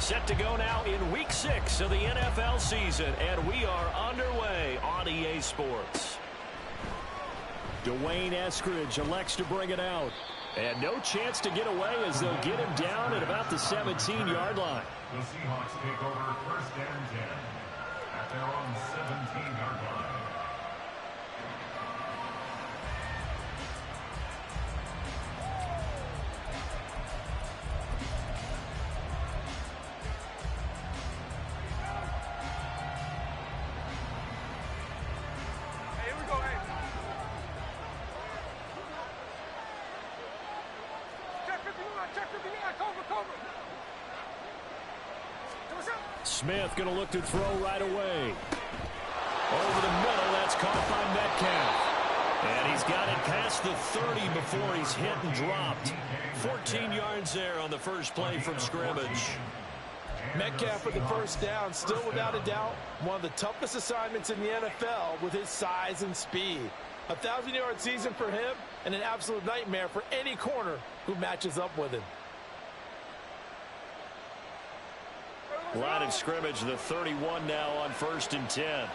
Set to go now in Week 6 of the NFL season, and we are underway on EA Sports. Dwayne Eskridge elects to bring it out. And no chance to get away as they'll get him down at about the 17-yard line. The Seahawks take over 1st and 10 at their own 17-yard line. Smith going to look to throw right away. Over the middle, that's caught by Metcalf. And he's got it past the 30 before he's hit and dropped. 14 yards there on the first play from scrimmage. Metcalf with the first down, still without a doubt, one of the toughest assignments in the NFL with his size and speed. 1,000-yard season for him and an absolute nightmare for any corner who matches up with him. Line of scrimmage, the 31 now on 1st and 10.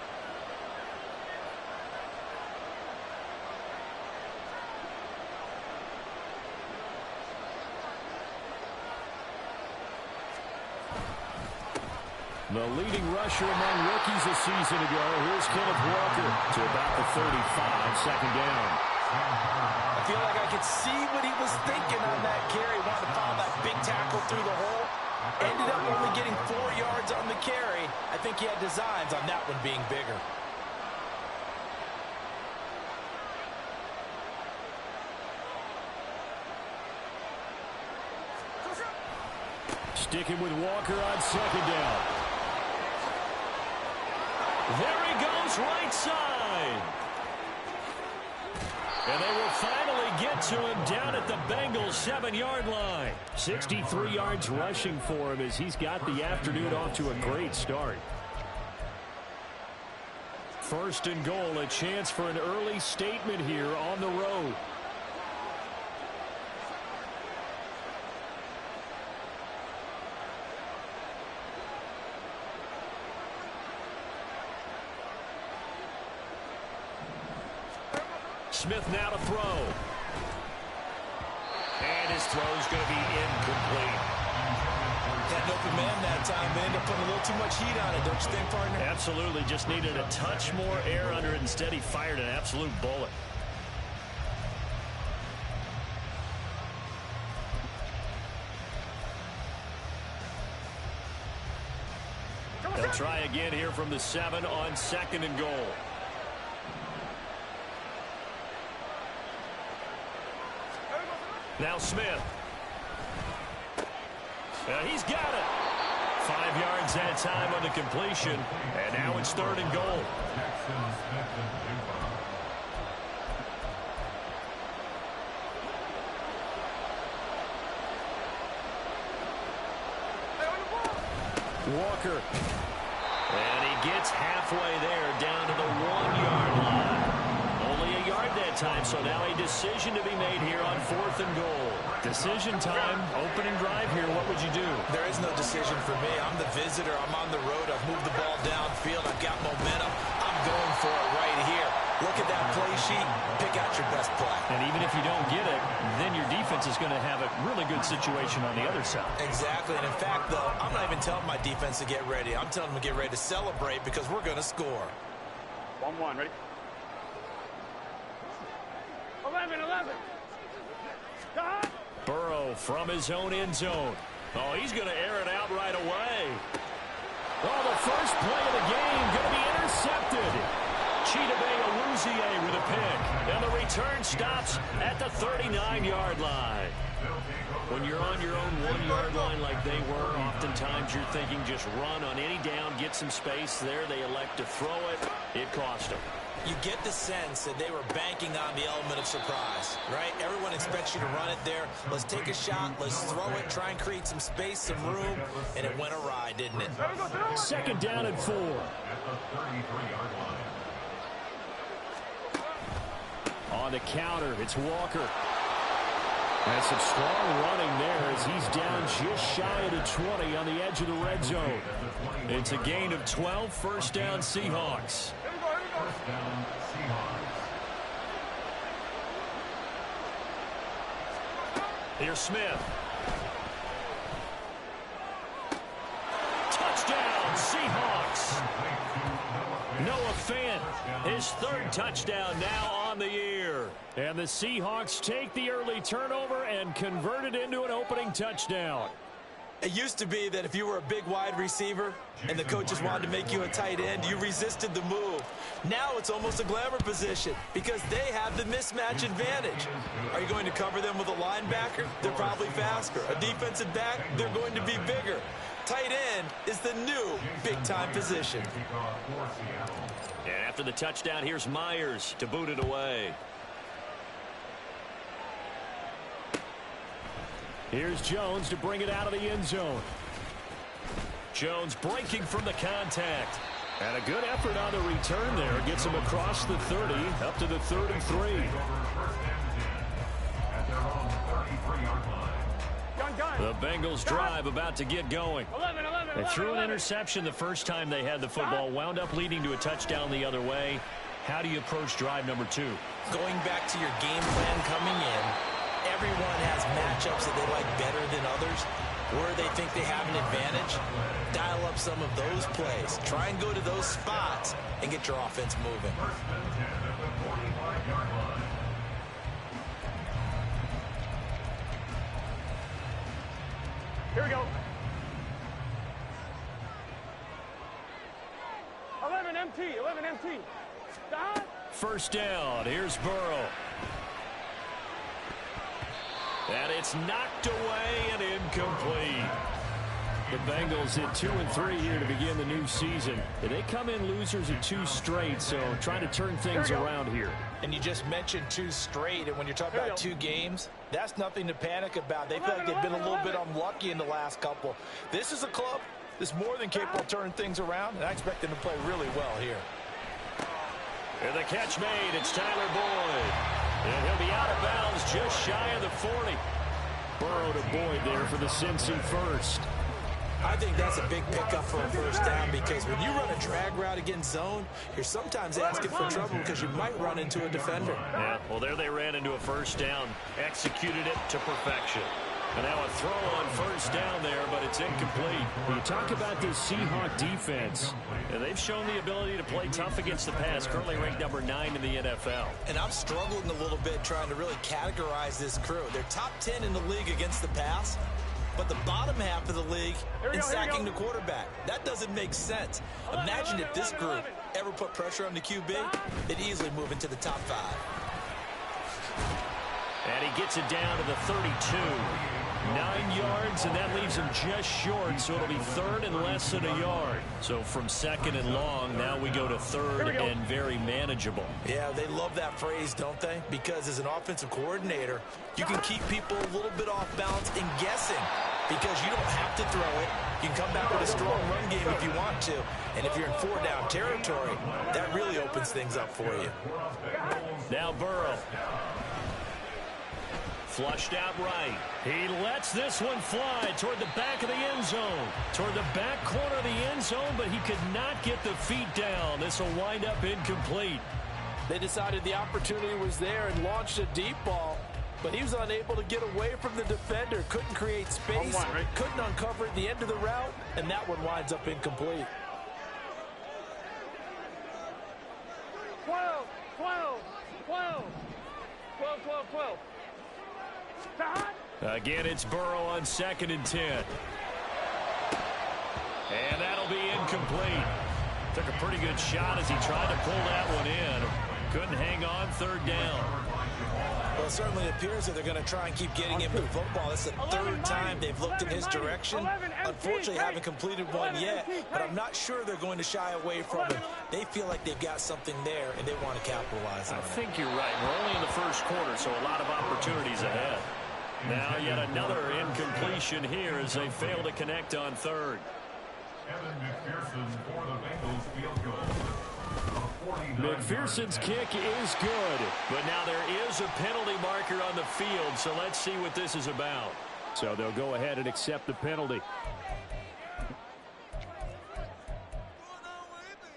The leading rusher among rookies a season ago. Here's Kenneth Walker to about the 35, second down. I feel like I could see what he was thinking on that carry. Wanted to follow that big tackle through the hole. Ended up only getting 4 yards on the carry. I think he had designs on that one being bigger. Sticking with Walker on second down. There he goes, right side. And they will finally get to him down at the Bengals 7-yard line. 63 yards rushing for him as he's got the afternoon off to a great start. 1st and goal, a chance for an early statement here on the road. Smith now to throw. And his throw is going to be incomplete. Had an open man that time. They ended up putting a little too much heat on it, don't you think, partner? Absolutely. Just needed a touch more air under it. Instead, he fired an absolute bullet. They'll try again here from the 7 on 2nd and goal. Now Smith. He's got it. 5 yards that time on the completion. And now it's 3rd and goal. Walker. And he gets halfway there down to the 1-yard line. Only a yard that time, so now a decision to be made here on 4th and goal. Decision time, opening drive here. What would you do? There is no decision for me. I'm the visitor. I'm on the road. I've moved the ball downfield. I've got momentum. I'm going for it right here. Look at that play sheet. Pick out your best play. And even if you don't get it, then your defense is going to have a really good situation on the other side. Exactly. And in fact, though, I'm not even telling my defense to get ready. I'm telling them to get ready to celebrate because we're going to score. 1-1, ready? 11. Burrow from his own end zone. Oh, he's going to air it out right away. Oh, the first play of the game going to be intercepted. Chidobe Awuzie with a pick. And the return stops at the 39-yard line. When you're on your own 1-yard line like they were, oftentimes you're thinking just run on any down, get some space there. They elect to throw it. It cost them. You get the sense that they were banking on the element of surprise, right? Everyone expects you to run it there. Let's take a shot. Let's throw it. Try and create some space, some room. And it went awry, didn't it? 2nd down and 4. On the counter, it's Walker. That's some strong running there as he's down just shy of the 20 on the edge of the red zone. It's a gain of 12, first down Seahawks. First down, Seahawks. Here's Smith. Touchdown, Seahawks. Noah Fant, his third touchdown now on the year. And the Seahawks take the early turnover and convert it into an opening touchdown. It used to be that if you were a big wide receiver and the coaches wanted to make you a tight end, you resisted the move. Now it's almost a glamour position because they have the mismatch advantage. Are you going to cover them with a linebacker? They're probably faster. A defensive back? They're going to be bigger. Tight end is the new big-time position. And after the touchdown, here's Myers to boot it away. Here's Jones to bring it out of the end zone. Jones breaking from the contact. And a good effort on the return there. Gets him across the 30, up to the 33. The Bengals drive about to get going. They threw an interception the first time they had the football, wound up leading to a touchdown the other way. How do you approach drive number 2? Going back to your game plan coming in, everyone has matchups that they like better than others, where they think they have an advantage. Dial up some of those plays. Try and go to those spots and get your offense moving. Here we go. 11 MT, 11 MT. Stop. First down. Here's Burrow. And it's knocked away and incomplete. The Bengals hit 2-3 here to begin the new season. They come in losers of 2 straight, so trying to turn things around here. And you just mentioned 2 straight, and when you're talking about 2 games, that's nothing to panic about. They feel like they've been a little bit unlucky in the last couple. This is a club that's more than capable of turning things around, and I expect them to play really well here. And the catch made. It's Tyler Boyd. And he'll be out of bounds just shy of the 40. Burrow to Boyd there for the Cincy first. I think that's a big pickup for a first down because when you run a drag route against zone, you're sometimes asking for trouble because you might run into a defender. Yeah, well, there they ran into a first down. Executed it to perfection. And now a throw on first down there, but it's incomplete. When you talk about this Seahawk defense, and they've shown the ability to play tough against the pass, currently ranked number 9 in the NFL. And I'm struggling a little bit trying to really categorize this crew. They're top 10 in the league against the pass, but the bottom half of the league in sacking the quarterback. That doesn't make sense. Imagine if this group ever put pressure on the QB, they'd easily move into the top 5. And he gets it down to the 32. 9 yards, and that leaves him just short, so it'll be 3rd and less than a yard. So from 2nd and long, now we go to 3rd and very manageable. Yeah, they love that phrase, don't they? Because as an offensive coordinator, you can keep people a little bit off balance and guessing because you don't have to throw it. You can come back with a strong run game if you want to. And if you're in 4-down territory, that really opens things up for you. Now Burrow. Flushed out right. He lets this one fly toward the back of the end zone. Toward the back corner of the end zone, but he could not get the feet down. This will wind up incomplete. They decided the opportunity was there and launched a deep ball, but he was unable to get away from the defender. Couldn't create space, couldn't uncover at the end of the route, and that one winds up incomplete. 12, 12, 12, 12, 12, 12. Again, it's Burrow on 2nd and 10. And that'll be incomplete. Took a pretty good shot as he tried to pull that one in. Couldn't hang on 3rd down. Well, it certainly appears that they're going to try and keep getting him the football. It's the 3rd time they've looked in his direction. Unfortunately, haven't completed one yet, but I'm not sure they're going to shy away from him. They feel like they've got something there, and they want to capitalize on it. I think you're right. We're only in the first quarter, so a lot of opportunities ahead. Now yet another incompletion here as they fail to connect on 3rd. Evan McPherson for the Bengals field goal. McPherson's kick is good, but now there is a penalty marker on the field, so let's see what this is about. So they'll go ahead and accept the penalty.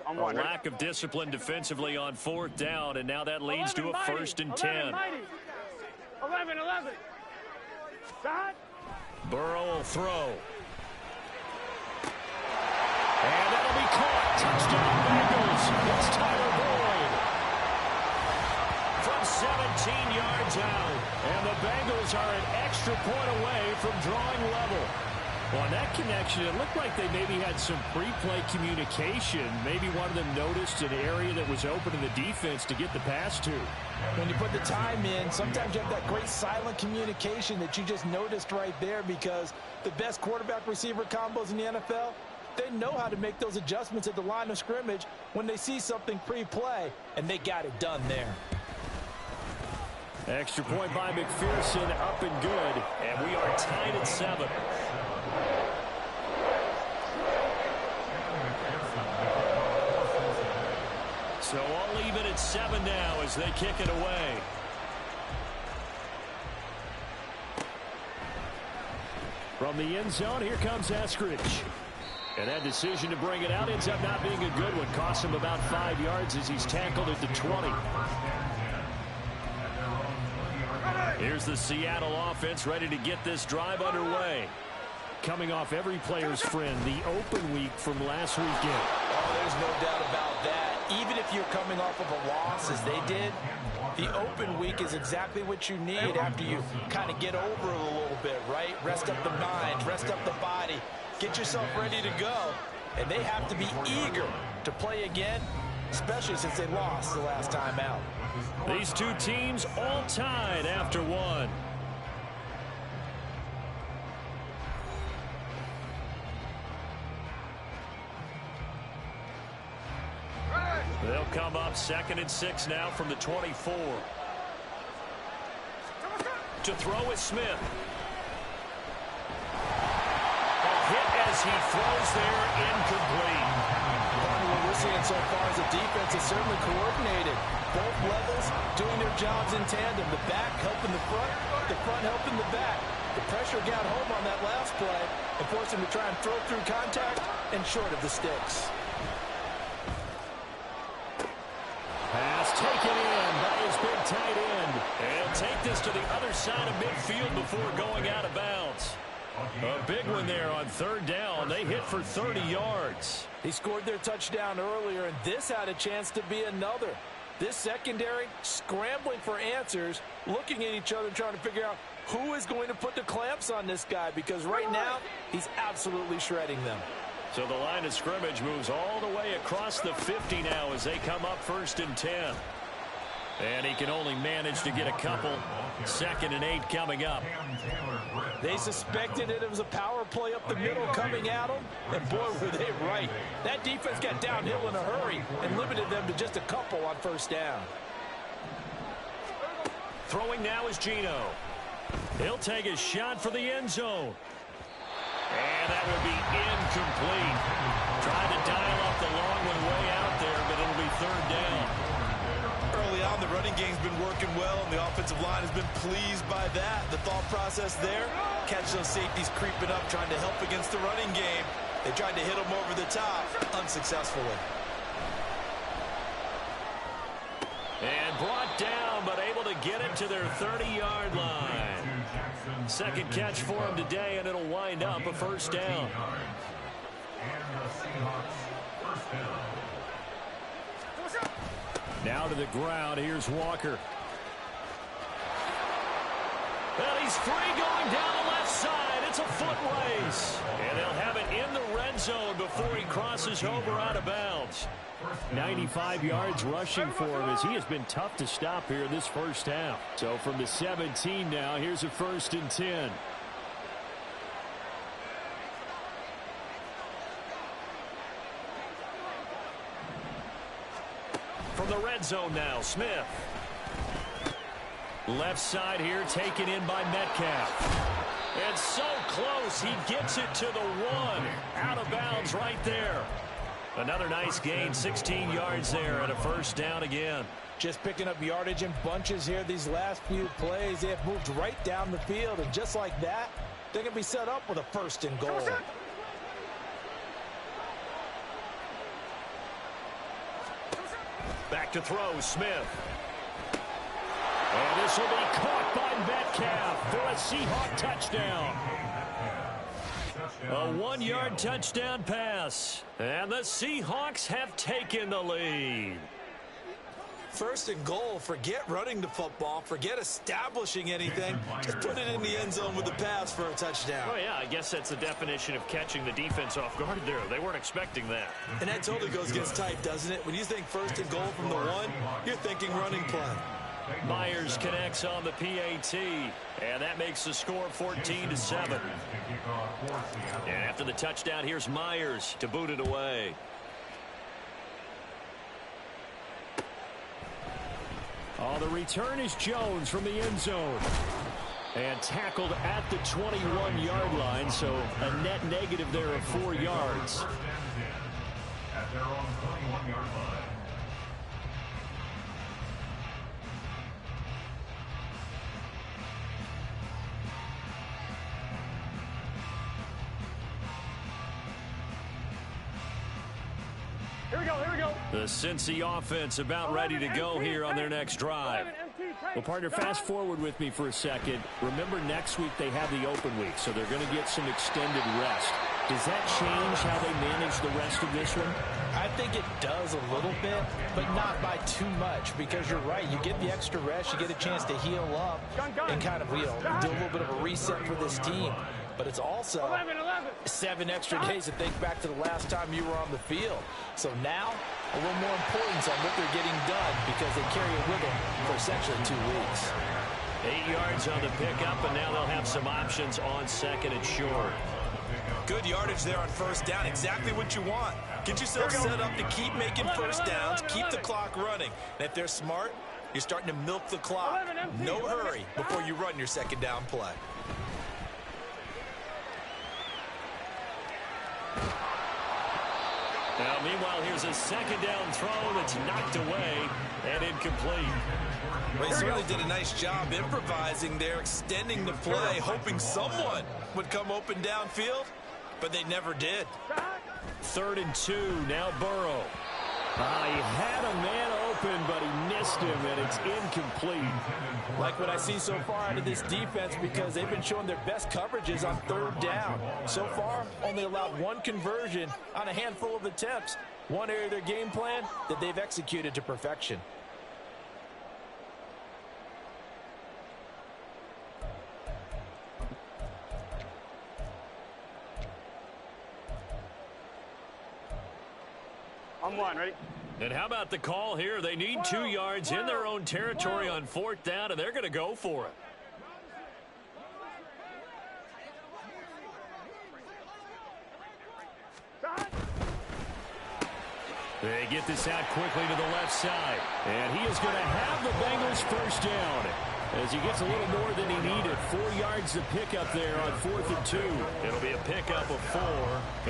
A lack of discipline defensively on 4th down, and now that leads to a 1st and 10. 11. Shot. Burrow will throw. And that'll be caught. Touchdown Bengals. It's Tyler Boyd. From 17 yards out. And the Bengals are an extra point away from drawing level. On that connection, it looked like they maybe had some pre-play communication. Maybe one of them noticed an area that was open in the defense to get the pass to. When you put the time in, sometimes you have that great silent communication that you just noticed right there, because the best quarterback-receiver combos in the NFL, they know how to make those adjustments at the line of scrimmage when they see something pre-play, and they got it done there. Extra point by McPherson, up and good, and we are tied at 7. So all even at 7 now as they kick it away. From the end zone, here comes Eskridge. And that decision to bring it out ends up not being a good one. Costs him about 5 yards as he's tackled at the 20. Here's the Seattle offense ready to get this drive underway. Coming off every player's friend, the open week from last weekend. Oh, there's no doubt about that. Even if you're coming off of a loss as they did, the open week is exactly what you need after you kind of get over it a little bit, right? Rest up the mind, rest up the body, get yourself ready to go. And they have to be eager to play again, especially since they lost the last time out. These two teams all tied after one. They'll come up 2nd and 6 now from the 24. To throw is Smith. A hit as he throws there, incomplete. What we're seeing so far is the defense is certainly coordinated. Both levels doing their jobs in tandem. The back helping the front helping the back. The pressure got home on that last play and forced him to try and throw through contact and short of the sticks. Pass taken in by his big tight end. And take this to the other side of midfield before going out of bounds. A big one there on 3rd down. They hit for 30 yards. He scored their touchdown earlier, and this had a chance to be another. This secondary scrambling for answers, looking at each other, trying to figure out who is going to put the clamps on this guy, because right now he's absolutely shredding them. So the line of scrimmage moves all the way across the 50 now as they come up 1st and 10. And he can only manage to get a couple. 2nd and 8 coming up. They suspected it was a power play up the middle coming at them, and boy, were they right. That defense got downhill in a hurry and limited them to just a couple on 1st down. Throwing now is Geno. He'll take a shot for the end zone. And that would be incomplete. Trying to dial up the long one way out there, but it'll be 3rd down. Early on, the running game's been working well, and the offensive line has been pleased by that. The thought process there, catch those safeties creeping up, trying to help against the running game. They tried to hit them over the top, unsuccessfully. And brought down, but able to get it to their 30-yard line. 2nd catch for him today, and it'll wind up a 1st down. And the Seahawks, 1st down. Now to the ground. Here's Walker. And he's free going down the left side. It's a foot race. And they'll have it in the red zone before he crosses over out of bounds. 95 yards rushing for him as he has been tough to stop here this 1st half. So from the 17 now, here's a 1st and 10. From the red zone now, Smith. Left side here taken in by Metcalf. It's so close, he gets it to the 1. Out of bounds right there. Another nice gain, 16 yards there and a first down again. Just picking up yardage in bunches here these last few plays. They have moved right down the field, and just like that, they're going to be set up with a first and goal. Back to throw, Smith. And this will be caught by Metcalf for a Seahawk touchdown. A 1-yard touchdown pass. And the Seahawks have taken the lead. First and goal, forget running the football, forget establishing anything. Just put it in the end zone with the pass for a touchdown. Oh, yeah, I guess that's the definition of catching the defense off guard there. They weren't expecting that. And that totally goes against type, doesn't it? When you think first and goal from the 1, you're thinking running play. Myers connects on the PAT, and that makes the score 14-7. And after the touchdown, here's Myers to boot it away. Oh, the return is Jones from the end zone. And tackled at the 21-yard line, so a net negative there of 4 yards. At their own 21-yard line. Here we go, here we go. The Cincy offense about ready to go here on their next drive. Well, partner, fast forward with me for a second. Remember, next week they have the open week, so they're going to get some extended rest. Does that change how they manage the rest of this one? I think it does a little bit, but not by too much, because you're right. You get the extra rest, you get a chance to heal up and kind of, do a little bit of a reset for this team. But it's also 7 extra days to think back to the last time you were on the field. So now, a little more importance on what they're getting done because they carry it with them for essentially 2 weeks. 8 yards on the pickup, and now they'll have some options on second and short. Good yardage there on first down. Exactly what you want. Get yourself set up to keep making first downs, keep the clock running. And if they're smart, you're starting to milk the clock. No hurry before you run your second down play. Now, meanwhile, here's a second down throw that's knocked away and incomplete. Well, he certainly did a nice job improvising there, extending the play, hoping someone would come open downfield, but they never did. 3rd and 2, now Burrow. He had a man open, but he missed him, and it's incomplete. Like what I see so far out of this defense because they've been showing their best coverages on 3rd down. So far, only allowed 1 conversion on a handful of attempts. One area of their game plan that they've executed to perfection. On 1, ready? And how about the call here? They need 2 yards in their own territory on 4th down, and they're going to go for it. They get this out quickly to the left side. And he is going to have the Bengals first down as he gets a little more than he needed. 4 yards to pick up there on 4th and 2. It'll be a pickup of 4,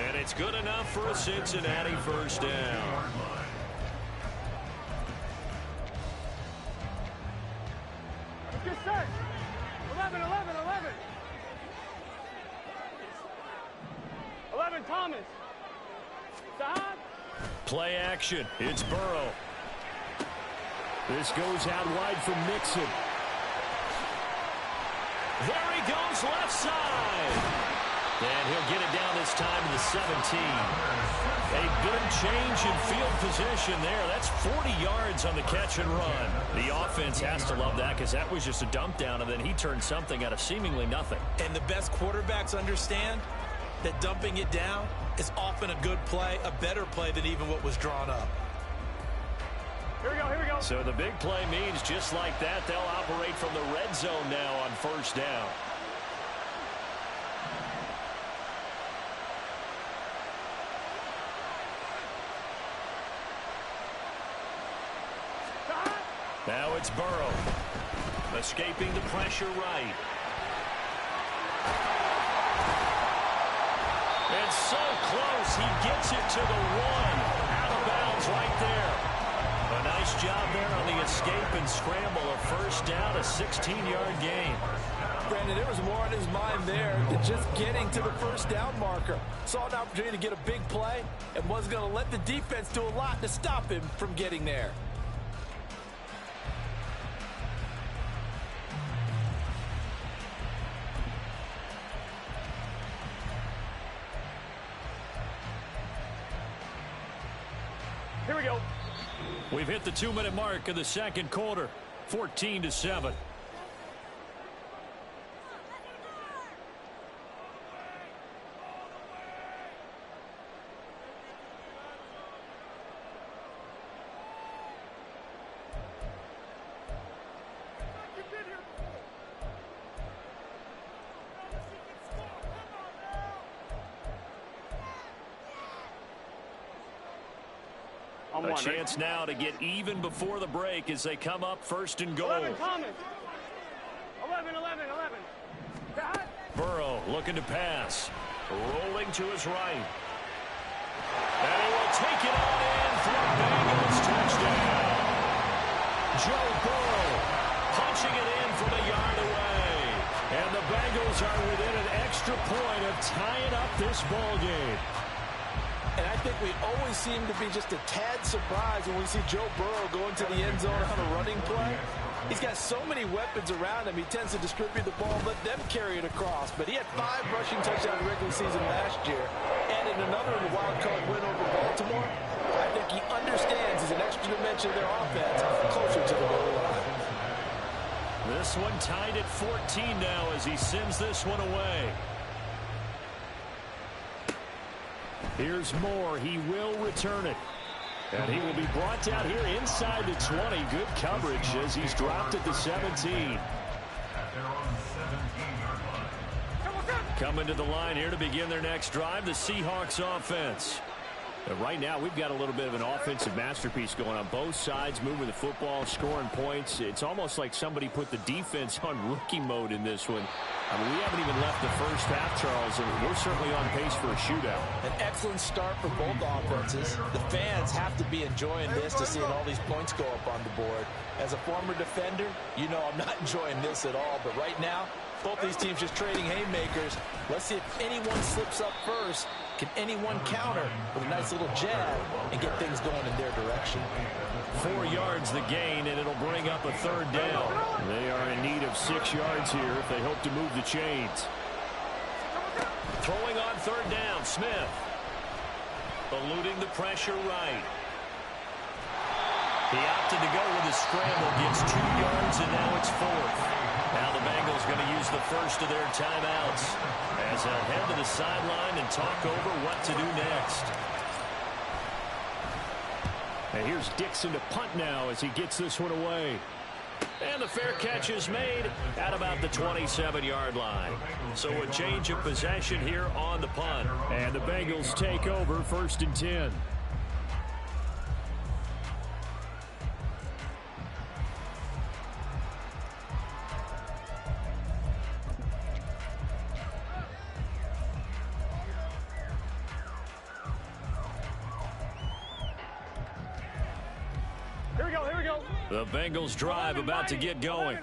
and it's good enough for a Cincinnati first down. Get set. 11, 11, 11. 11, Thomas. Stop. Play action. It's Burrow. This goes out wide for Mixon. There he goes left side. And he'll get it down this time to the 17. A good change in field position there. That's 40 yards on the catch and run. The offense has to love that because that was just a dump down, and then he turned something out of seemingly nothing. And the best quarterbacks understand that dumping it down is often a good play, a better play than even what was drawn up. Here we go, here we go. So the big play means just like that, they'll operate from the red zone now on first down. Now it's Burrow. Escaping the pressure right. And so close, he gets it to the 1. Bengals right there. A nice job there on the escape and scramble. A first down, a 16-yard gain. Brandon, there was more on his mind there than just getting to the first down marker. Saw an opportunity to get a big play and wasn't going to let the defense do a lot to stop him from getting there. Here we go. We've hit the 2-minute mark of the second quarter, 14-7. A chance now to get even before the break as they come up first and goal. 11, Thomas. 11. Burrow looking to pass. Rolling to his right. And he will take it on in for a Bengals touchdown. Joe Burrow punching it in from a yard away. And the Bengals are within an extra point of tying up this ball game. And I think we always seem to be just a tad surprised when we see Joe Burrow go into the end zone on a running play. He's got so many weapons around him. He tends to distribute the ball, let them carry it across. But he had 5 rushing touchdowns in the regular season last year, and in another in the wild card win over Baltimore. I think he understands he's an extra dimension of their offense closer to the goal line. This one tied at 14 now as he sends this one away. Here's Moore. He will return it. And he will be brought down here inside the 20. Good coverage as he's dropped at the 17. Coming to the line here to begin their next drive, the Seahawks offense. And right now, we've got a little bit of an offensive masterpiece going on both sides, moving the football, scoring points. It's almost like somebody put the defense on rookie mode in this one. I mean, we haven't even left the first half, Charles, and we're certainly on pace for a shootout. An excellent start for both offenses. The fans have to be enjoying this to seeing all these points go up on the board. As a former defender, you know I'm not enjoying this at all. But right now, both these teams just trading haymakers. Let's see if anyone slips up first. Can anyone counter with a nice little jab and get things going in their direction? 4 yards the gain, and it'll bring up a third down. They are in need of 6 yards here if they hope to move the chains. Throwing on third down, Smith. Eluding the pressure right. He opted to go with a scramble, gets 2 yards, and now it's 4th. Now the Bengals going to use the first of their timeouts as they'll head to the sideline and talk over what to do next. And here's Dixon to punt now as he gets this one away. And the fair catch is made at about the 27-yard line. So a change of possession here on the punt. And the Bengals take over 1st and 10. The Bengals drive about to get going.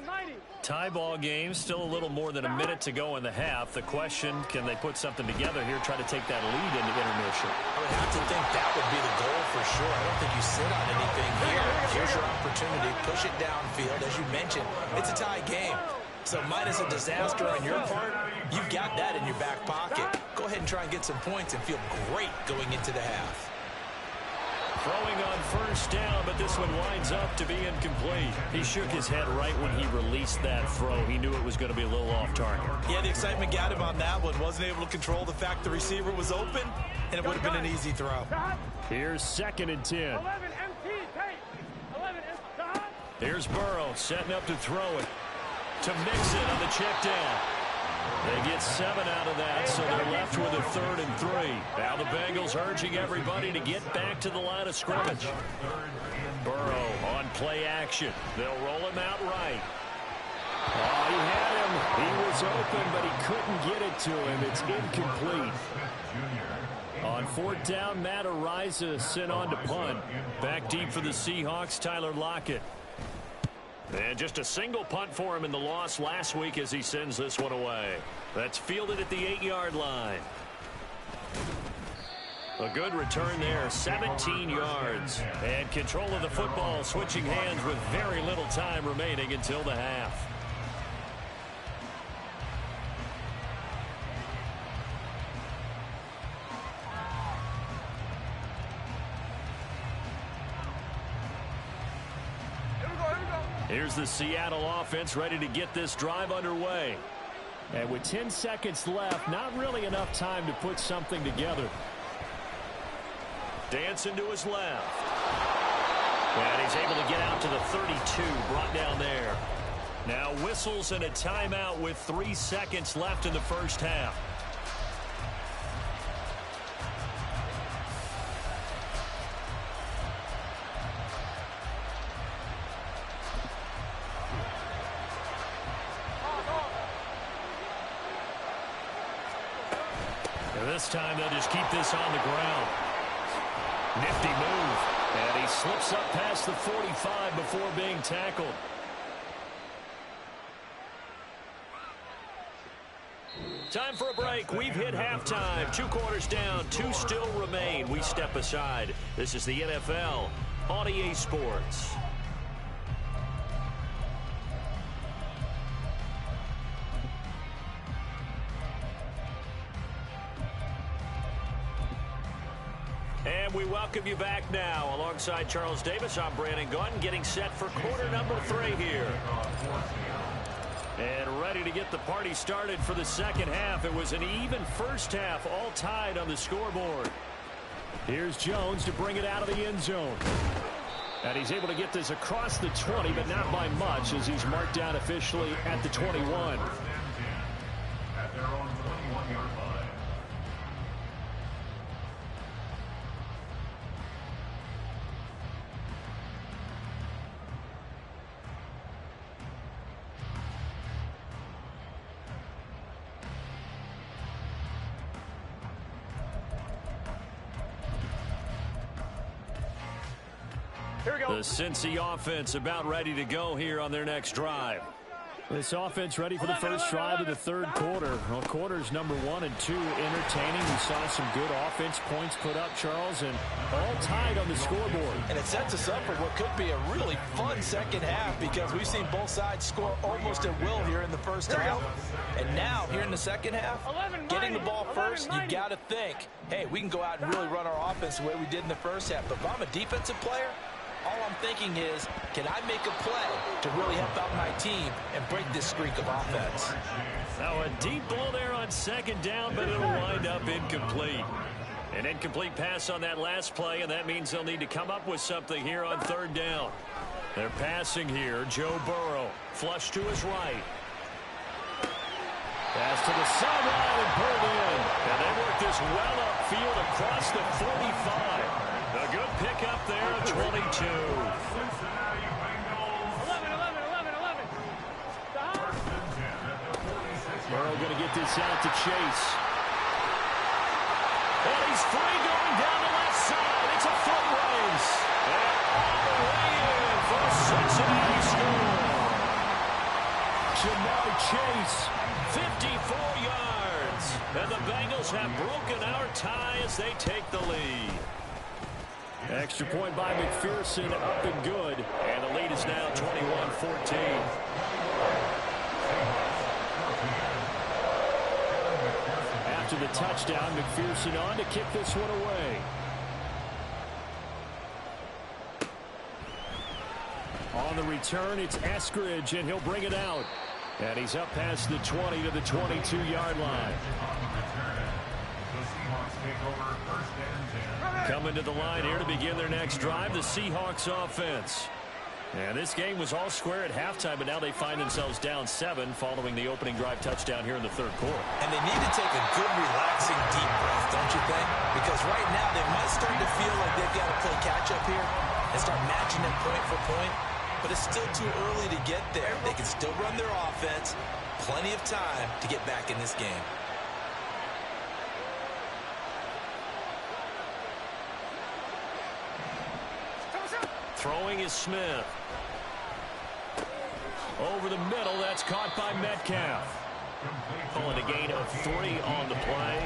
Tie ball game, still a little more than a minute to go in the half. The question, can they put something together here, try to take that lead into intermission? I would have to think that would be the goal for sure. I don't think you sit on anything here. Here's your opportunity. Push it downfield. As you mentioned, it's a tie game. So minus a disaster on your part, you've got that in your back pocket. Go ahead and try and get some points and feel great going into the half. Throwing on first down, but this one winds up to be incomplete. He shook his head right when he released that throw. He knew it was going to be a little off target. Yeah, the excitement got him on that one. Wasn't able to control the fact the receiver was open, and it would have been an easy throw. Here's 2nd and 10. 11 MT, take. 11 MT. Here's Burrow setting up to throw it. To mix it on the check down. They get 7 out of that, so they're left with a 3rd and 3. Now the Bengals urging everybody to get back to the line of scrimmage. Burrow on play action. They'll roll him out right. Oh, he had him. He was open, but he couldn't get it to him. It's incomplete. On fourth down, Matt Ariza sent on to punt. Back deep for the Seahawks, Tyler Lockett. And just a single punt for him in the loss last week as he sends this one away. That's fielded at the 8-yard line. A good return there, 17 yards. And control of the football, switching hands with very little time remaining until the half. Here's the Seattle offense ready to get this drive underway. And with 10 seconds left, not really enough time to put something together. Dancing to his left. And he's able to get out to the 32, brought down there. Now whistles and a timeout with 3 seconds left in the first half. And this time they'll just keep this on the ground. Nifty move. And he slips up past the 45 before being tackled. Time for a break. We've hit halftime. 2 quarters down. 2 still remain. We step aside. This is the NFL on EA Sports. And we welcome you back now. Alongside Charles Davis, I'm Brandon Gaudin, getting set for quarter number 3 here. And ready to get the party started for the second half. It was an even first half, all tied on the scoreboard. Here's Jones to bring it out of the end zone. And he's able to get this across the 20, but not by much, as he's marked down officially at the 21. At their own 21-yard line. The Cincy offense about ready to go here on their next drive. This offense ready for the first drive of the third quarter. Well, quarters number 1 and 2 entertaining. We saw some good offense points put up, Charles, and all tied on the scoreboard. And it sets us up for what could be a really fun second half, because we've seen both sides score almost at will here in the first half. And now, here in the second half, getting the ball first, you got to think, hey, we can go out and really run our offense the way we did in the first half. But if I'm a defensive player, all I'm thinking is, can I make a play to really help out my team and break this streak of offense? Now a deep ball there on second down, but it'll wind up incomplete. An incomplete pass on that last play, and that means they'll need to come up with something here on third down. They're passing here. Joe Burrow, flush to his right. Pass to the sideline and pulled in. And they work this well upfield across the 45. A good pickup there at 22. 11. Burrow going to get this out to Chase. And he's free going down the left side. It's a foot race. And all the way in for a Cincinnati score. Jamar Chase, 54 yards. And the Bengals have broken our tie as they take the lead. Extra point by McPherson, up and good. And the lead is now 21-14. After the touchdown, McPherson on to kick this one away. On the return, it's Eskridge, and he'll bring it out. And he's up past the 20 to the 22-yard line. The Seahawks take over first and 10. Coming to the line here to begin their next drive, the Seahawks offense. And this game was all square at halftime, but now they find themselves down 7 following the opening drive touchdown here in the third quarter. And they need to take a good, relaxing, deep breath, don't you think? Because right now they might start to feel like they've got to play catch-up here and start matching them point for point. But it's still too early to get there. They can still run their offense. Plenty of time to get back in this game. Throwing is Smith. Over the middle, that's caught by Metcalf. Pulling a gain of 3 on the play.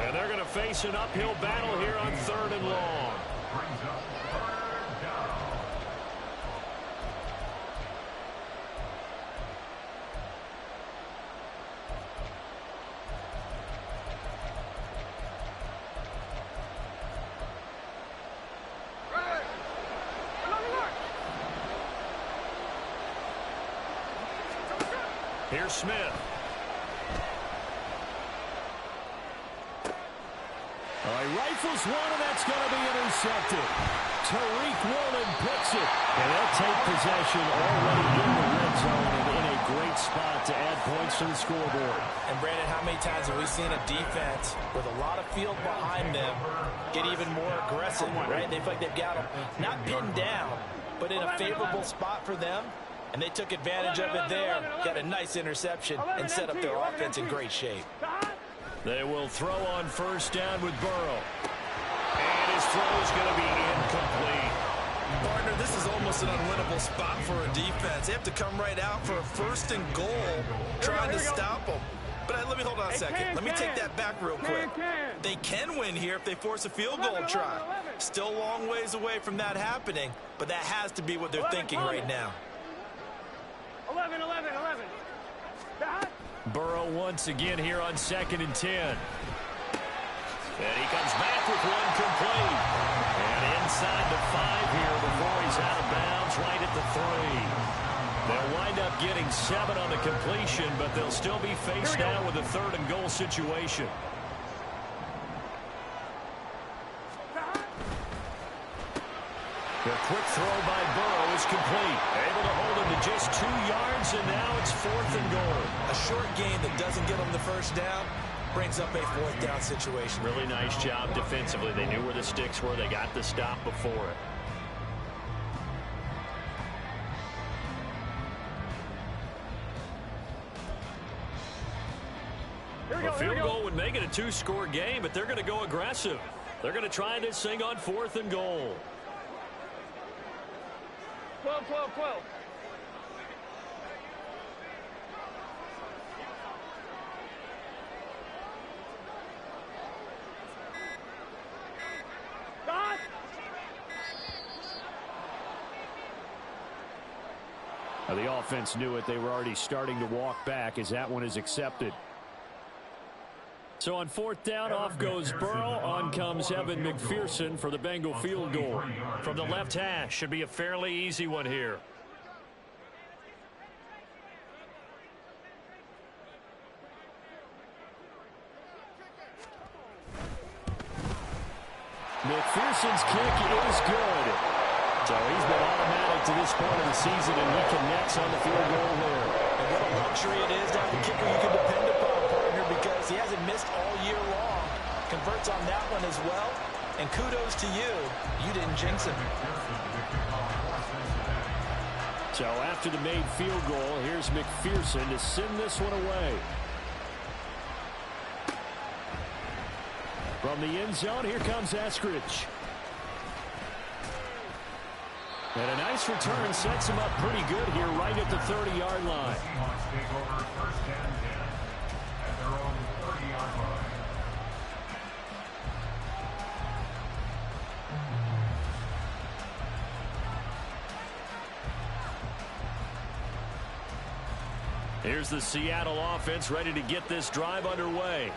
And they're going to face an uphill battle here on 3rd and long. Here's Smith. He rifles one, and that's going to be intercepted. Tariq Woolen picks it, and they'll take possession already in the red zone and in a great spot to add points to the scoreboard. And, Brandon, how many times have we seen a defense with a lot of field behind them get even more aggressive, right? They feel like they've got them not pinned down, but in a favorable spot for them. And they took advantage of it there, got a nice interception, and set up their offense in great shape. They will throw on 1st down with Burrow. And his throw is going to be incomplete. Partner, this is almost an unwinnable spot for a defense. They have to come right out for a 1st and goal, trying to stop them. But let me hold on a second. Let me take that back real quick. They can win here if they force a field goal try. Still a long ways away from that happening, but that has to be what they're thinking right now. 11. Burrow once again here on 2nd and 10. And he comes back with one complete. And inside the 5 here before he's out of bounds right at the 3. They'll wind up getting 7 on the completion, but they'll still be faced down with a 3rd and goal situation. The quick throw by Burrow is complete. Able to hold him to just 2 yards, and now it's 4th and goal. A short gain that doesn't get them the 1st down brings up a 4th down situation. Really nice job defensively. They knew where the sticks were. They got the stop before it. A field goal would make it a 2-score game, but they're going to go aggressive. They're going to try this thing on 4th and goal. 12. Now the offense knew it. They were already starting to walk back as that one is accepted. So on 4th down, off goes Burrow. On comes Evan McPherson for the Bengal field goal. From the left hash, should be a fairly easy one here. McPherson's kick is good. So he's been automatic to this point of the season, and he connects on the field goal here. And what a luxury it is to have a kicker you can depend upon, partner, because he hasn't missed all year long. Converts on that one as well. And kudos to you. You didn't jinx him. So after the made field goal, here's McPherson to send this one away. From the end zone, here comes Eskridge. And a nice return sets him up pretty good here right at the 30-yard line. Seahawks take over 1st and 10 at their own 30-yard line. Here's the Seattle offense ready to get this drive underway.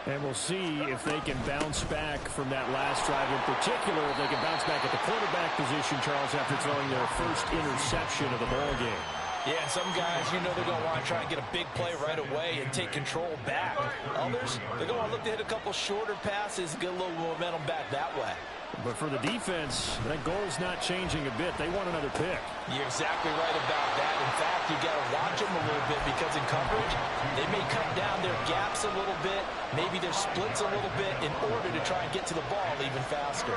And we'll see if they can bounce back from that last drive in particular, if they can bounce back at the quarterback position, Charles, after throwing their first interception of the ballgame. Yeah, and some guys, you know they're going to want to try and get a big play right away and take control back. Others, they're going to look to hit a couple shorter passes and get a little momentum back that way. But for the defense, that goal's not changing a bit. They want another pick. You're exactly right about that. In fact, you got to watch them a little bit because in coverage, they may cut down their gaps a little bit, maybe their splits a little bit in order to try and get to the ball even faster.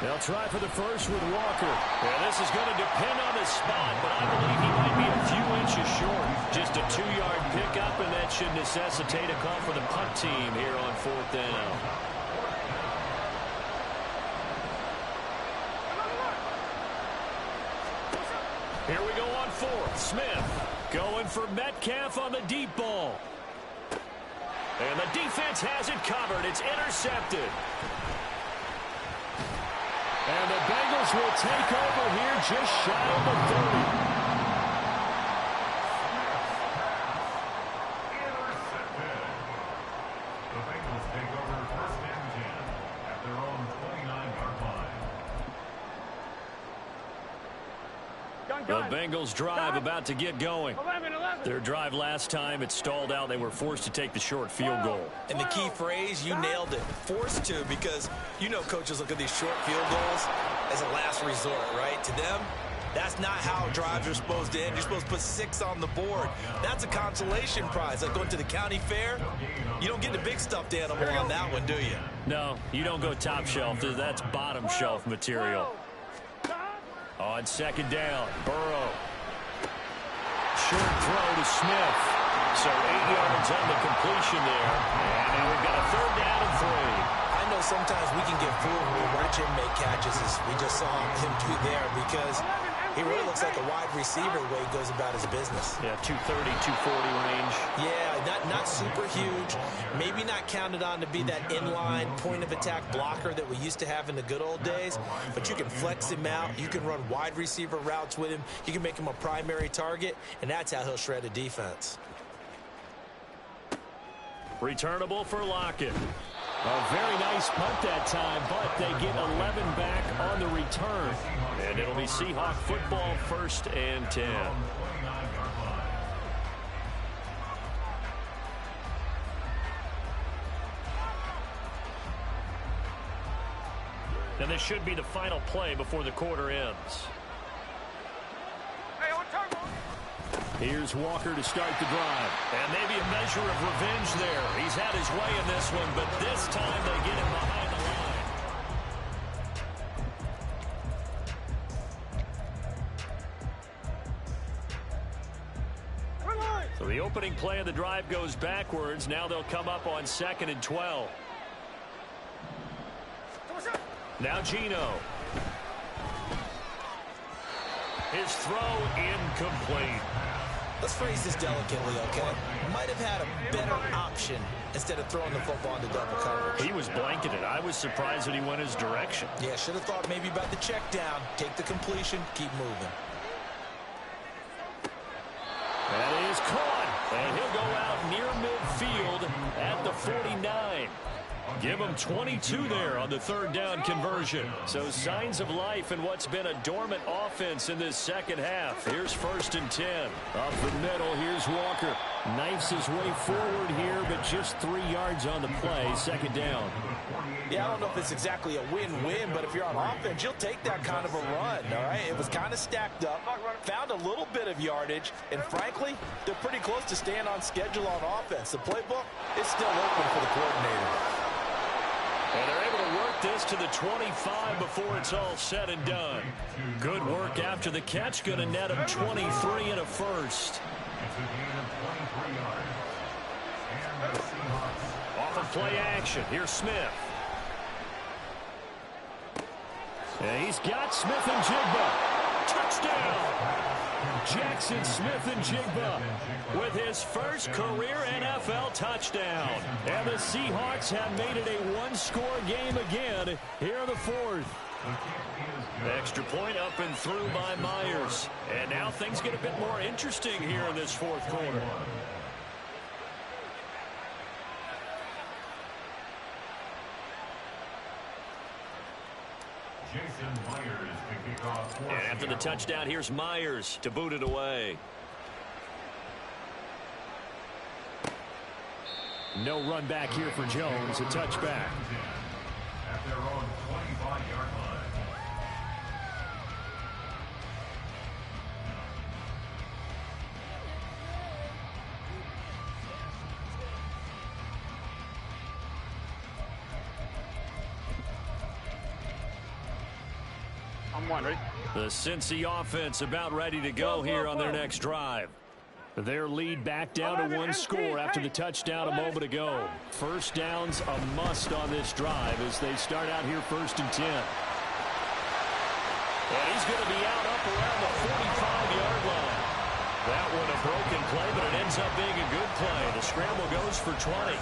They'll try for the first with Walker. Yeah, this is going to depend on the spot, but I believe he might be a few inches short. Just a 2-yard pickup, and that should necessitate a call for the punt team here on 4th down. Smith. Going for Metcalf on the deep ball. And the defense has it covered. It's intercepted. And the Bengals will take over here just shy of the 30. Intercepted. The Bengals take over first and 10 at their own 29-yard line. The Bengals drive about to get going. 11. Their drive last time, it stalled out. They were forced to take the short field goal. And the key phrase, you nailed it. Forced to, because you know coaches look at these short field goals as a last resort, right? To them, that's not how drives are supposed to end. You're supposed to put 6 on the board. That's a consolation prize. Like going to the county fair, you don't get the big stuffed animal on that one, do you? No, you don't go top shelf. That's bottom shelf material. On second down, Burrow. Short throw to Smith. So 8 yards on the completion there. And now we've got a third down and 3. I know sometimes we can get fooled when we watch him make catches, as we just saw him do there, because he really looks like a wide receiver the way he goes about his business. Yeah, 230, 240 range. Yeah, not super huge. Maybe not counted on to be that inline point-of-attack blocker that we used to have in the good old days, but you can flex him out. You can run wide receiver routes with him. You can make him a primary target, and that's how he'll shred a defense. Returnable for Lockett. A very nice punt that time, but they get 11 back on the return. And it'll be Seahawk football, first and 10. And this should be the final play before the quarter ends. Here's Walker to start the drive. And maybe a measure of revenge there. He's had his way in this one, but this time they get him behind the line. So the opening play of the drive goes backwards. Now they'll come up on 2nd and 12. Now Geno. His throw incomplete. Let's phrase this delicately, okay? Might have had a better option instead of throwing the football into double coverage. He was blanketed. I was surprised that he went his direction. Yeah, should have thought maybe about the check down. Take the completion, keep moving. That is caught. And he'll go out near midfield at the 49. Give him 22 there on the third down conversion. So signs of life in what's been a dormant offense in this second half. Here's 1st and 10. Up the middle, here's Walker. Knifes his way forward here, but just 3 yards on the play. 2nd down. Yeah, I don't know if it's exactly a win-win, but if you're on offense, you'll take that kind of a run, all right? It was kind of stacked up, found a little bit of yardage, and frankly, they're pretty close to staying on schedule on offense. The playbook is still open for the coordinator. And they're able to work this to the 25 before it's all said and done. Good work after the catch. Going to net him 23 and a first. It's a gain of 23 yards. And the Seahawks. Off of play action. Here's Smith. And he's got Smith and Jigba. Touchdown! Jackson Smith-Njigba with his first career NFL touchdown. And the Seahawks have made it a one-score game again here in the fourth. Extra point up and through by Myers. And now things get a bit more interesting here in this fourth quarter. And after the touchdown, here's Myers to boot it away. No run back here for Jones. A touchback. At their own 25-yard line. I'm one, ready? The Cincy offense about ready to go here on their next drive. Their lead back down to one score after the touchdown a moment ago. First down's a must on this drive as they start out here 1st and 10. And he's going to be out up around the 45-yard line. That one a broken play, but it ends up being a good play. The scramble goes for 20.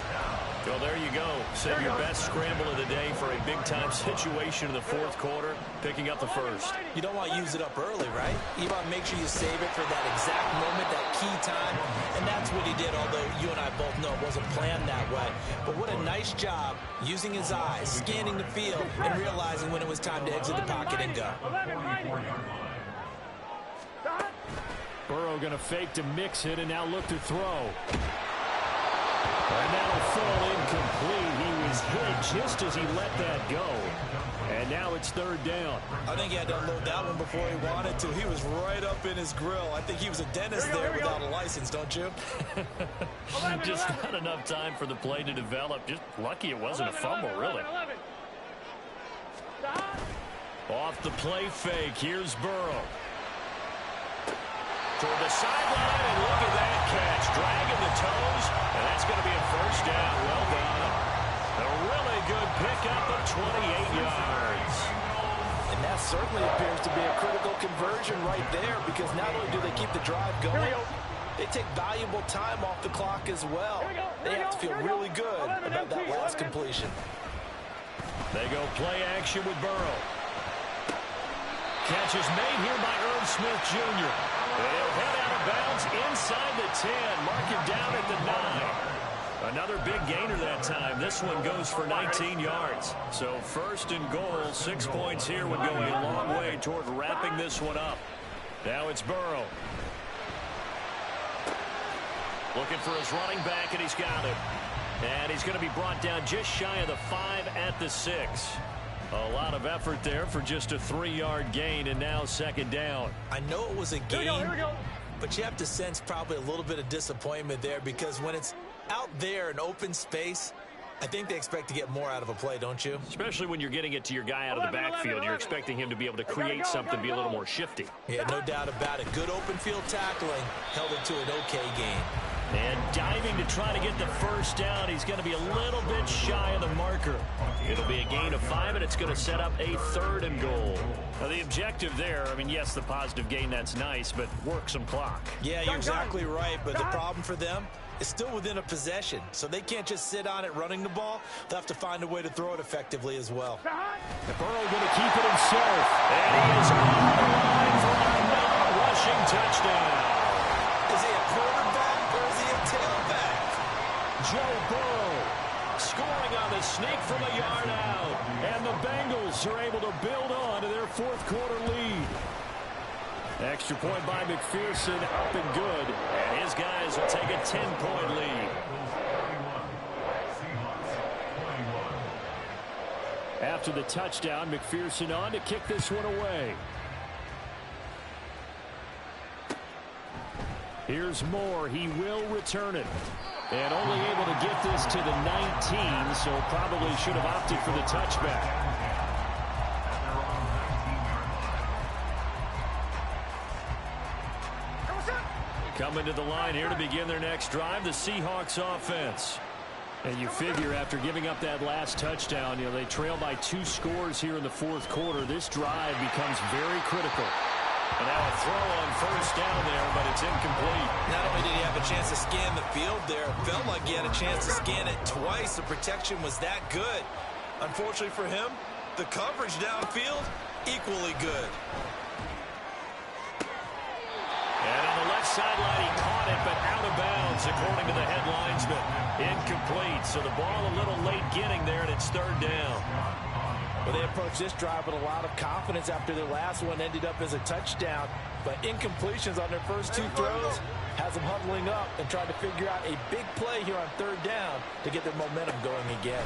Well, there you go. Save your best scramble of the day for a big-time situation in the fourth quarter, picking up the first. You don't want to use it up early, right? You want to make sure you save it for that exact moment, that key time, and that's what he did, although you and I both know it wasn't planned that way. But what a nice job using his eyes, scanning the field, and realizing when it was time to exit the pocket and go. Burrow going to fake to mix it and now look to throw. And that'll fall incomplete. He was hit just as he let that go. And now it's third down. I think he had to unload that one before he wanted to. He was right up in his grill. I think he was a dentist there without a license, don't you? Just not enough time for the play to develop. Just lucky it wasn't a fumble, really. Off the play fake. Here's Burrow. Toward the sideline, and look at that catch. Dragging the toes, and that's going to be a first down. Well done. A really good pickup of 28 yards. And that certainly appears to be a critical conversion right there, because not only do they keep the drive going, they take valuable time off the clock as well. They have to feel really good about that last completion. They go play action with Burrow. Catch is made here by Irv Smith Jr. They'll head out of bounds inside the 10. Mark him down at the 9. Another big gainer that time. This one goes for 19 yards. So first and goal, 6 points here would go a long way toward wrapping this one up. Now it's Burrow. Looking for his running back, and he's got it. And he's going to be brought down just shy of the 5 at the 6. A lot of effort there for just a 3-yard gain, and now second down. I know it was a gain, but you have to sense probably a little bit of disappointment there, because when it's out there in open space, I think they expect to get more out of a play, don't you? Especially when you're getting it to your guy out of the backfield. You're expecting him to be able to create something, be a little more shifty. Yeah, no doubt about it. Good open field tackling held it to an okay gain. And diving to try to get the first down. He's going to be a little bit shy of the marker. It'll be a gain of 5, and it's going to set up a 3rd and goal. Now, the objective there, I mean, yes, the positive gain, that's nice, but work some clock. Yeah, you're exactly right, but the problem for them is still within a possession, so they can't just sit on it running the ball. They'll have to find a way to throw it effectively as well. And Burrow going to keep it himself, and he is on the line for another rushing touchdown. Is he a quarterback or is he a tailback? Joe Burrow scoring on the sneak from a yard out. And the Bengals are able to build on to their fourth quarter lead. Extra point by McPherson, up and good. And his guys will take a 10-point lead. After the touchdown, McPherson on to kick this one away. Here's Moore. He will return it. And only able to get this to the 19, so probably should have opted for the touchback. Coming to the line here to begin their next drive, the Seahawks offense. And you figure after giving up that last touchdown, you know, they trail by 2 scores here in the fourth quarter. This drive becomes very critical. And now a throw on first down there, but it's incomplete. Not only did he have a chance to scan the field there, it felt like he had a chance to scan it twice. The protection was that good. Unfortunately for him, the coverage downfield, equally good. And on the left sideline, he caught it, but out of bounds, according to the head linesman. Incomplete, so the ball a little late getting there, and it's third down. Well, they approached this drive with a lot of confidence after their last one ended up as a touchdown. But incompletions on their first 2 throws has them huddling up and trying to figure out a big play here on third down to get their momentum going again.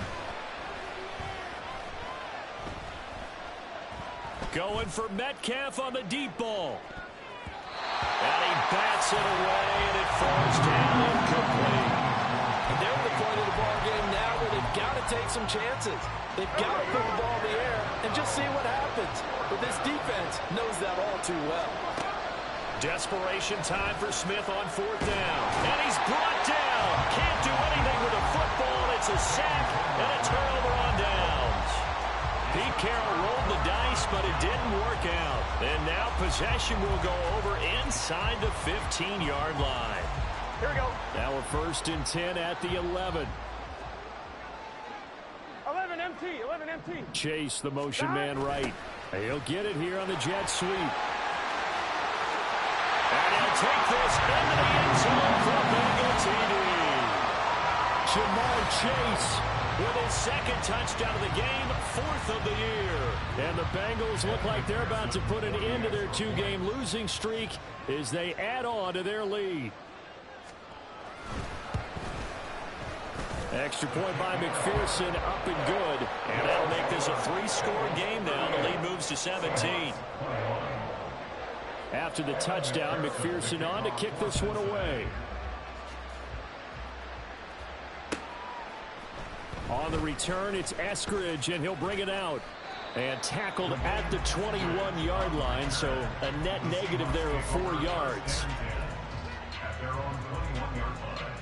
Going for Metcalf on the deep ball. And he bats it away, and it falls down incomplete. And they're at the point of the ball game now where they've got to take some chances. They've got to put the ball in the air and just see what happens. But this defense knows that all too well. Desperation time for Smith on fourth down. And he's brought down. Can't do anything with a football. It's a sack and a turnover on downs. Pete Carroll rolled the dice, but it didn't work out. And now possession will go over inside the 15-yard line. Here we go. Now a 1st and 10 at the 11. 11 MT, 11 MT. Chase, the motion man right. He'll get it here on the jet sweep. And he'll take this into the end zone for Bengal TD. Jamar Chase with his 2nd touchdown of the game, 4th of the year. And the Bengals look like they're about to put an end to their 2-game losing streak as they add on to their lead. Extra point by McPherson, up and good. And that'll make this a 3-score game now. The lead moves to 17. After the touchdown, McPherson on to kick this one away. On the return, it's Eskridge, and he'll bring it out. And tackled at the 21-yard line, so a net negative there of 4 yards. At their own 21-yard line.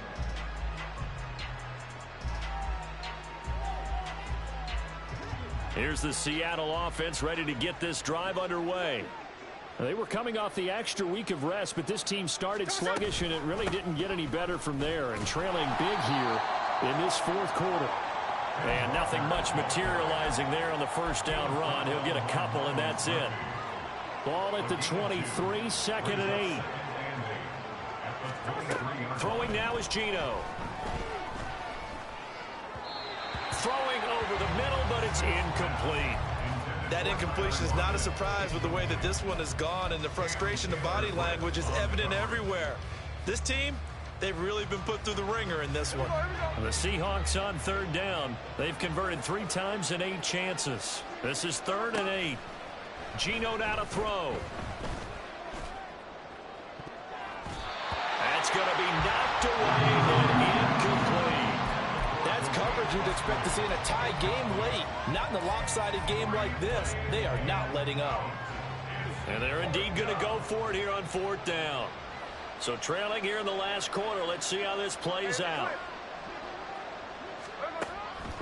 Here's the Seattle offense ready to get this drive underway. They were coming off the extra week of rest, but this team started sluggish, and it really didn't get any better from there. And trailing big here in this 4th quarter. And nothing much materializing there on the 1st down run. He'll get a couple, and that's it. Ball at the 23, 2nd and 8. Throwing now is Gino. Throwing over the middle, but it's incomplete. That incompletion is not a surprise with the way that this one has gone, and the frustration of body language is evident everywhere. This team, they've really been put through the ringer in this one. The Seahawks on 3rd down. They've converted 3 times in 8 chances. This is 3rd and 8. Gino now to throw. That's going to be knocked away and incomplete. That's coverage you'd expect to see in a tie game late. Not in a lopsided game like this. They are not letting up. And they're indeed going to go for it here on 4th down. So trailing here in the last quarter. Let's see how this plays out.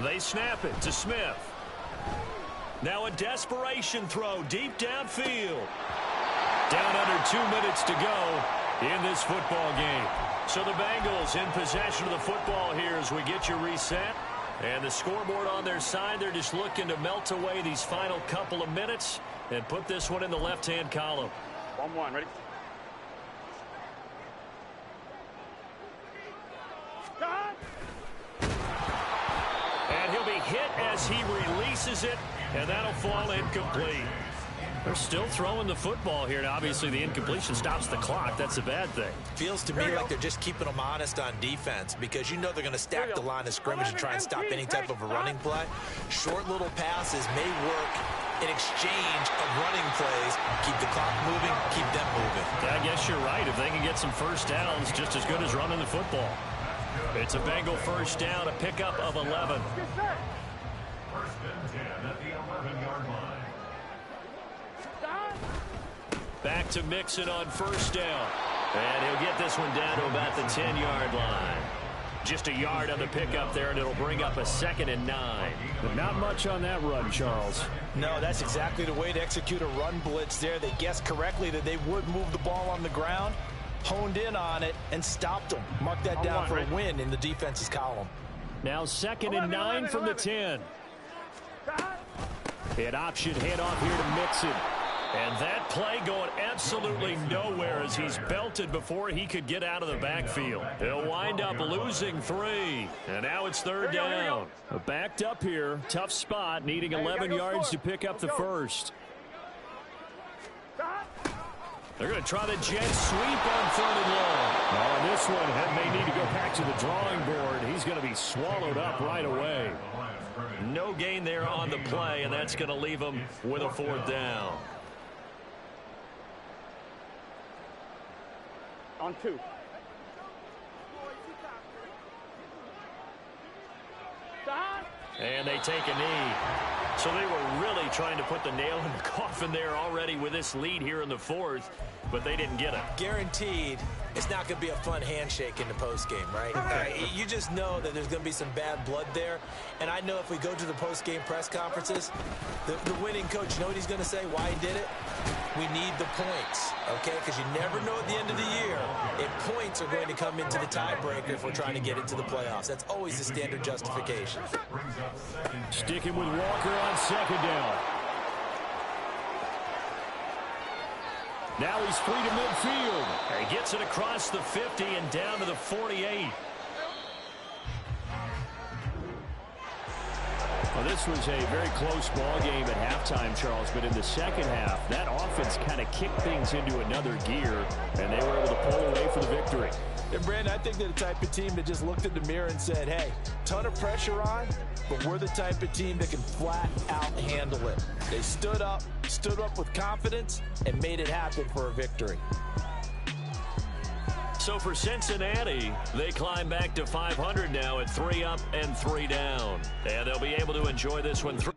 They snap it to Smith. Now a desperation throw deep downfield. Down under 2 minutes to go in this football game. So the Bengals in possession of the football here as we get you reset. And the scoreboard on their side, they're just looking to melt away these final couple of minutes and put this one in the left-hand column. 1-1, ready? And he'll be hit as he releases it, and that'll fall incomplete. They're still throwing the football here, and obviously the incompletion stops the clock. That's a bad thing. Feels to me like they're just keeping them honest on defense, because you know they're going to stack the line of scrimmage and try and stop any type of a running play. Short little passes may work in exchange of running plays. Keep the clock moving, keep them moving. Yeah, I guess you're right. If they can get some 1st downs, just as good as running the football. It's a Bengal 1st down, a pickup of 11. 1st and 10 at the 11-yard line. Back to Mixon on 1st down. And he'll get this one down to about the 10-yard line. Just a yard on the pickup there, and it'll bring up a 2nd and 9. But not much on that run, Charles. No, that's exactly the way to execute a run blitz there. They guessed correctly that they would move the ball on the ground, honed in on it, and stopped them. Mark that down for a win in the defense's column. Now 2nd and 9 from the 10. An option handoff here to Mixon. And that play going absolutely nowhere as he's belted before he could get out of the backfield. He'll wind up losing 3. And now it's 3rd down. Backed up here. Tough spot. Needing 11 yards to pick up the 1st. They're going to try the jet sweep on 3rd and long. On this one, Head may need to go back to the drawing board. He's going to be swallowed up right away. No gain there on the play, and that's going to leave him with a 4th down. On 2. And they take a knee. So they were really trying to put the nail in the coffin there already with this lead here in the 4th, but they didn't get it. Guaranteed, it's not going to be a fun handshake in the postgame, right? You just know that there's going to be some bad blood there. And I know if we go to the postgame press conferences, the winning coach, you know what he's going to say, why he did it? We need the points, okay? Because you never know at the end of the year if points are going to come into the tiebreaker if we're trying to get into the playoffs. That's always the standard justification. Sticking with Walker on second down. Now he's free to midfield. He gets it across the 50 and down to the 48. Well, this was a very close ball game at halftime, Charles, but in the second half, that offense kind of kicked things into another gear, and they were able to pull away for the victory. And, Brandon, I think they're the type of team that just looked in the mirror and said, hey, ton of pressure on, but we're the type of team that can flat out handle it. They stood up with confidence, and made it happen for a victory. So for Cincinnati, they climb back to 500 now at 3 up and 3 down. And they'll be able to enjoy this one through.